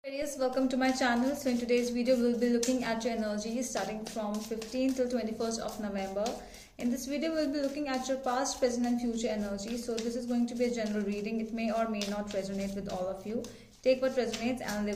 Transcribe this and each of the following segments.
Aquarius, welcome to my channel. So in today's video we'll be looking at your energy starting from 15th till 21st of November. In this video we'll be looking at your past, present and future energy. So this is going to be a general reading. It may or may not resonate with all of you. Take what resonates and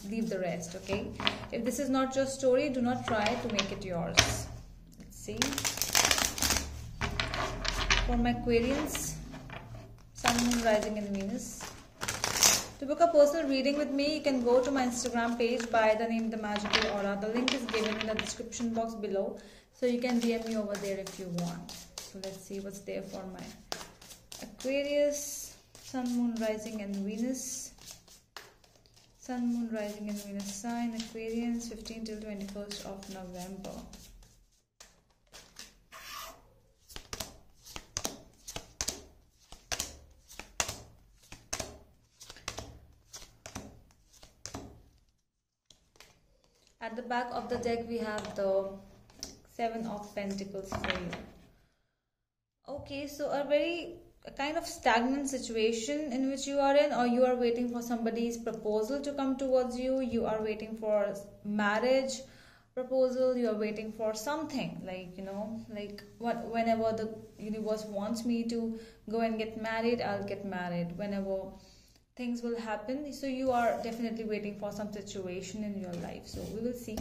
leave the rest, okay? If this is not your story, do not try to make it yours. Let's see. For my Aquarians, Sun, Moon, Rising and Venus. To book a personal reading with me, you can go to my Instagram page by the name The Magical Aura. The link is given in the description box below. So you can DM me over there if you want. So let's see what's there for my Aquarius, Sun, Moon, Rising and Venus. Sun, Moon, Rising and Venus sign, Aquarians, 15 till 21st of November. At the back of the deck, we have the Seven of Pentacles for you. Okay, so a kind of stagnant situation in which you are in, or you are waiting for somebody's proposal to come towards you. You are waiting for marriage proposal. You are waiting for something like, whenever the universe wants me to go and get married, I'll get married. Whenever things will happen, so you are definitely waiting for some situation in your life. So we will see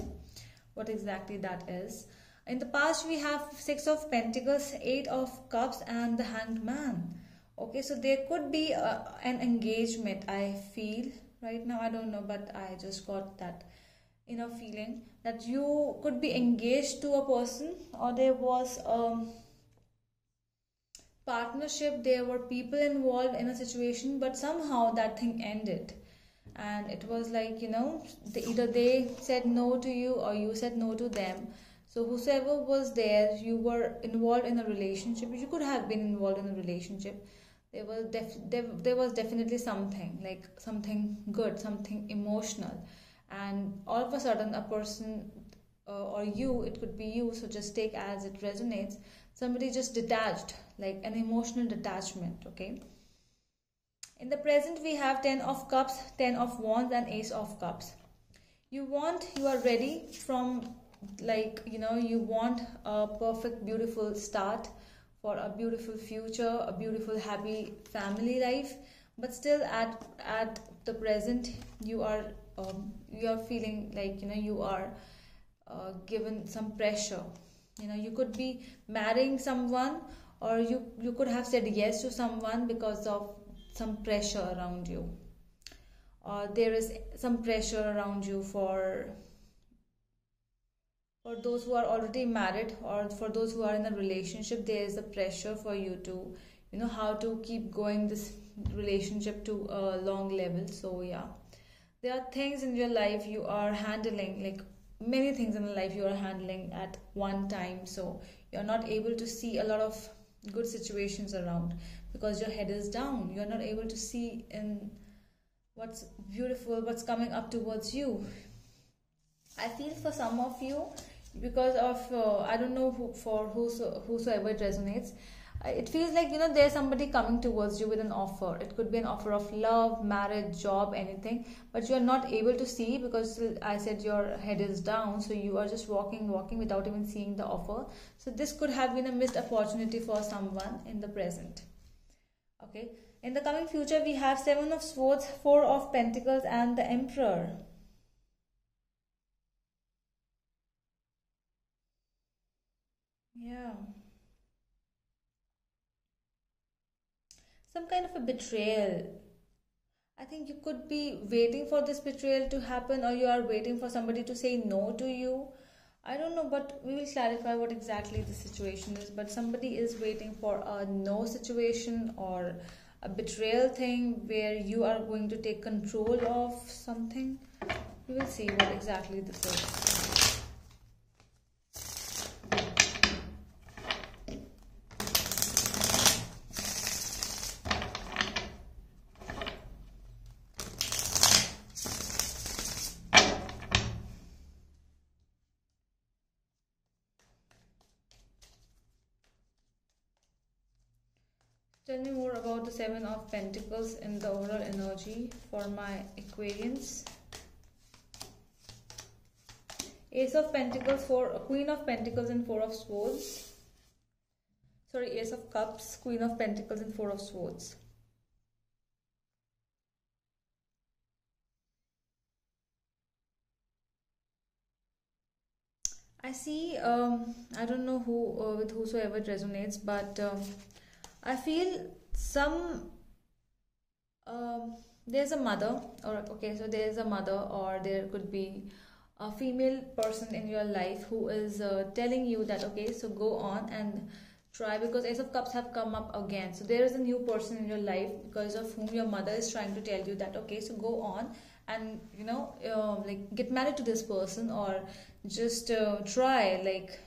what exactly that is. In the past, we have Six of Pentacles, Eight of Cups and the Hanged Man. Okay, so there could be an engagement, I feel right now. I don't know, but I just got that feeling that you could be engaged to a person, or there was partnership, there were people involved in a situation, but somehow that thing ended, and it was like, either they said no to you or you said no to them. So whosoever was there, you were involved in a relationship, you could have been involved in a relationship. There was definitely something, like something good, something emotional, and all of a sudden a person, or you, it could be you, so just take as it resonates, somebody just detached, like an emotional detachment. Okay, in the present we have 10 of Cups, 10 of Wands and Ace of Cups. You are ready from, you want a perfect beautiful start for a beautiful future, a beautiful happy family life, but still at the present you are feeling like, you are given some pressure. You could be marrying someone, or you could have said yes to someone because of some pressure around you, or there is some pressure around you for those who are already married, or for those who are in a relationship. There is a pressure for you to how to keep going this relationship to a long level. So yeah, there are things in your life you are handling, like many things in life you are handling at one time, so you're not able to see a lot of good situations around because your head is down. You're not able to see in what's beautiful, what's coming up towards you. I feel for some of you, because of I don't know whosoever it resonates, it feels like, there's somebody coming towards you with an offer. It could be an offer of love, marriage, job, anything, but you are not able to see because I said your head is down, so you are just walking without even seeing the offer. So this could have been a missed opportunity for someone in the present. Okay, in the coming future we have Seven of Swords, Four of Pentacles and the Emperor. Yeah, some kind of a betrayal. I think you could be waiting for this betrayal to happen, or you are waiting for somebody to say no to you. I don't know, but we will clarify what exactly the situation is. But somebody is waiting for a no situation, or a betrayal thing where you are going to take control of something. We will see what exactly this is. Tell me more about the Seven of Pentacles in the overall energy for my Aquarians. Ace of Pentacles, Queen of Pentacles and Four of Swords. Sorry, Ace of Cups, Queen of Pentacles and Four of Swords. I see, I don't know who, with whosoever it resonates, but I feel some, there's a mother, or okay, so there's a mother, or there could be a female person in your life who is telling you that, okay, so go on and try, because Ace of Cups have come up again. So there is a new person in your life because of whom your mother is trying to tell you that, okay, so go on and, you know, like get married to this person, or just try, like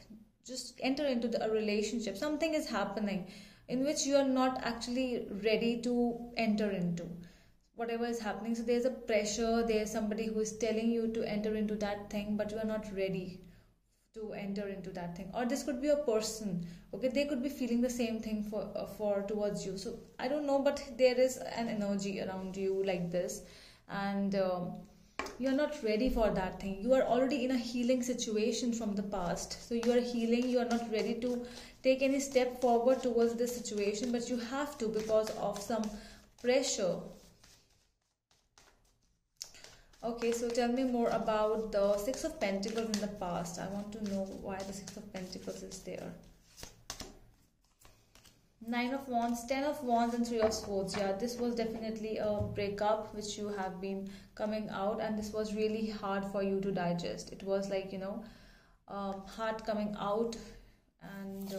just enter into a relationship. Something is happening in which you are not actually ready to enter into whatever is happening. So there's a pressure, there's somebody who is telling you to enter into that thing, but you are not ready to enter into that thing. Or this could be a person, okay, they could be feeling the same thing for towards you. So I don't know, but there is an energy around you like this, and you are not ready for that thing. You are already in a healing situation from the past, so you are healing, you are not ready to take any step forward towards this situation, but you have to because of some pressure. Okay, so tell me more about the Six of Pentacles in the past. I want to know why the Six of Pentacles is there. Nine of Wands, Ten of Wands and Three of Swords. Yeah, this was definitely a breakup which you have been coming out, and this was really hard for you to digest. It was like, you know, hard coming out, and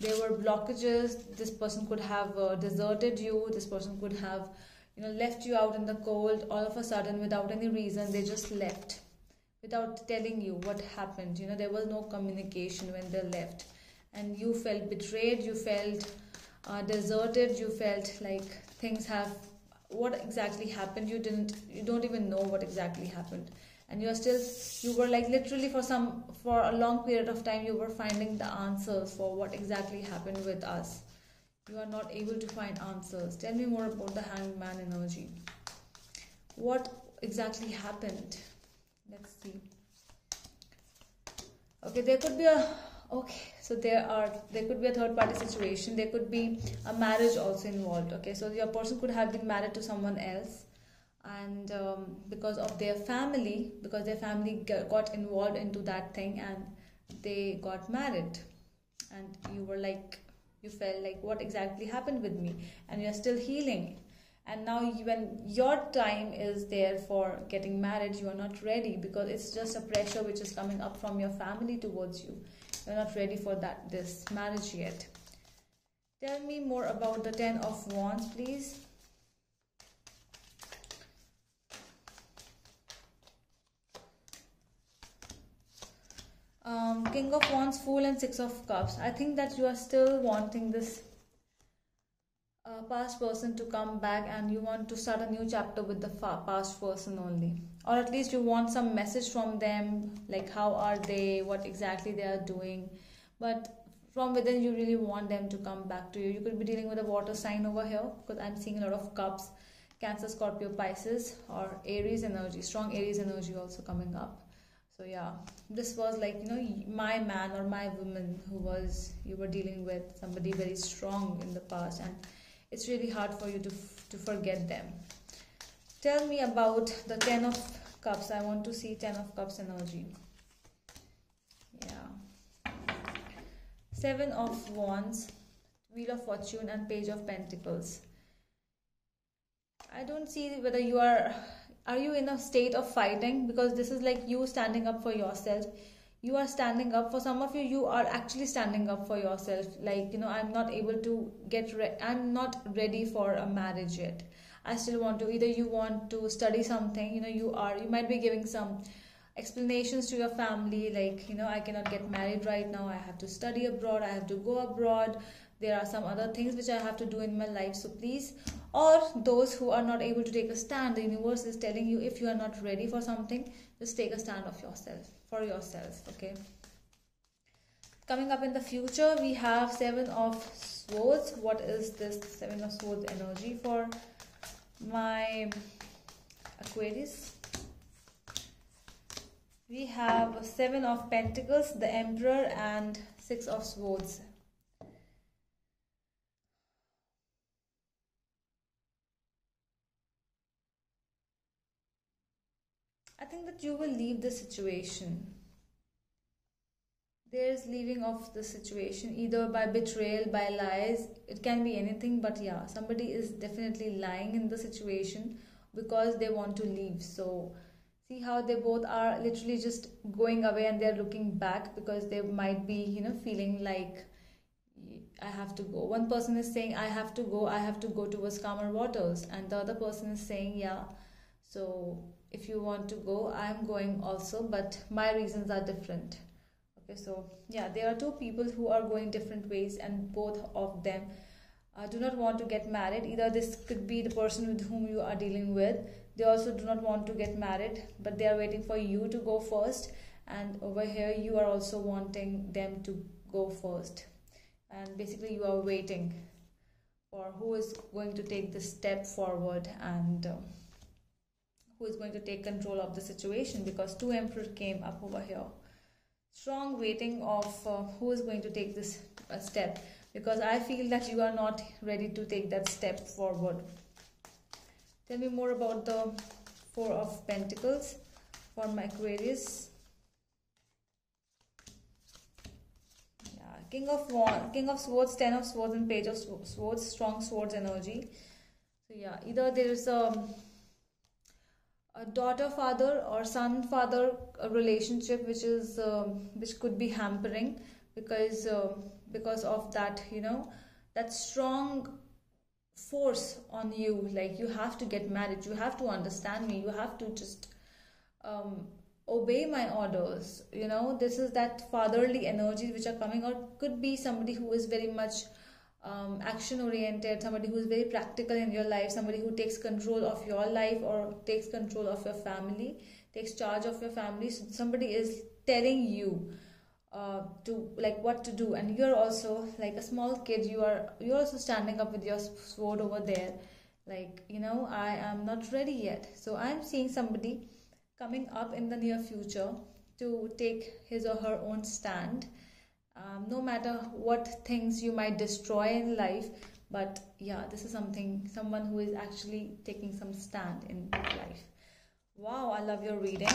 there were blockages. This person could have deserted you. This person could have, you know, left you out in the cold all of a sudden without any reason. They just left without telling you what happened. You know, there was no communication when they left, and you felt betrayed, you felt deserted, you felt like things have, what exactly happened, you don't even know what exactly happened, and you were like literally for a long period of time you were finding the answers for what exactly happened with us. You are not able to find answers. Tell me more about the Hanged Man energy. What exactly happened? Let's see. Okay, there could be a, okay, so there could be a third party situation. There could be a marriage also involved. Okay, so your person could have been married to someone else, and because their family got involved into that thing, and they got married, and you felt like, what exactly happened with me, and you're still healing. And now when your time is there for getting married, you are not ready because it's just a pressure which is coming up from your family towards you. You're not ready for this marriage yet. Tell me more about the Ten of Wands, please. King of Wands, Fool and Six of Cups. I think that you are still wanting this past person to come back, and you want to start a new chapter with the past person only, or at least you want some message from them, like how are they, what exactly they are doing, but from within you really want them to come back to you. You could be dealing with a water sign over here, because I'm seeing a lot of cups, Cancer, Scorpio, Pisces, or Aries energy, strong Aries energy also coming up. So yeah, this was like, you know, my man or my woman you were dealing with, somebody very strong in the past, and it's really hard for you to forget them. Tell me about the Ten of Cups. I want to see Ten of Cups energy. Yeah. Seven of Wands, Wheel of Fortune and Page of Pentacles. I don't see whether you are you in a state of fighting, because this is like you standing up for yourself. You are standing up for some of you are actually standing up for yourself, like, you know, I'm not able to I'm not ready for a marriage yet. I still want to, either you want to study something, you know, you might be giving some explanations to your family, like, you know, I cannot get married right now, I have to study abroad, I have to go abroad, there are some other things which I have to do in my life, so please. Or those who are not able to take a stand, the universe is telling you, if you are not ready for something, just take a stand for yourself. Okay, coming up in the future, we have Seven of Swords. What is this Seven of Swords energy for my Aquarius? We have Seven of Pentacles, the Emperor, and Six of Swords. I think that you will leave the situation. There's leaving of the situation either by betrayal, by lies. It can be anything, but yeah, somebody is definitely lying in the situation because they want to leave. So see how they both are literally just going away and they're looking back because they might be, feeling like I have to go. One person is saying I have to go towards calmer waters, and the other person is saying, yeah, so if you want to go, I'm going also, but my reasons are different. Okay, so yeah, there are two people who are going different ways, and both of them do not want to get married. Either this could be the person with whom you are dealing with. They also do not want to get married, but they are waiting for you to go first. And over here, you are also wanting them to go first. And basically, you are waiting for who is going to take this step forward and who is going to take control of the situation, because two Emperor came up over here. Strong waiting of who is going to take this step, because I feel that you are not ready to take that step forward. Tell me more about the Four of Pentacles for my Aquarius. Yeah, King of Swords, Ten of Swords, and Page of Swords. Strong swords energy. So yeah, either there is a daughter father or son father relationship which could be hampering because of that, that strong force on you, like you have to get married, you have to understand me, you have to just obey my orders. This is that fatherly energies which are coming out. Could be somebody who is very much action oriented, somebody who is very practical in your life, somebody who takes control of your life or takes control of your family, takes charge of your family. So somebody is telling you to like what to do, and you're also like a small kid, you're also standing up with your sword over there, like, I am not ready yet. So I'm seeing somebody coming up in the near future to take his or her own stand. No matter what things you might destroy in life, but yeah, this is someone who is actually taking some stand in life. Wow, I love your reading.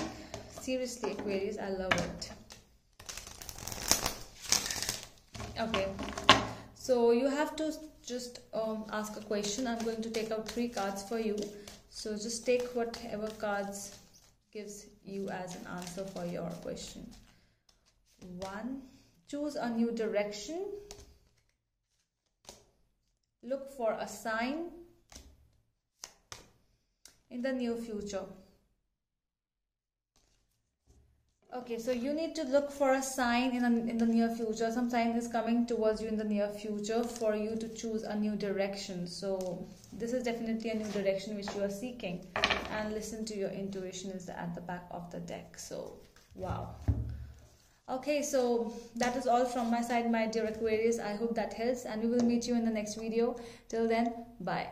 Seriously, Aquarius, I love it. Okay, so you have to just ask a question. I'm going to take out 3 cards for you, so just take whatever cards gives you as an answer for your question. 1, choose a new direction. Look for a sign in the near future. Okay, so you need to look for a sign in the near future. Some sign is coming towards you in the near future for you to choose a new direction. So this is definitely a new direction which you are seeking. And listen to your intuition is at the back of the deck. So, wow. Okay, so that is all from my side, my dear Aquarius. I hope that helps, and we will meet you in the next video. Till then, bye.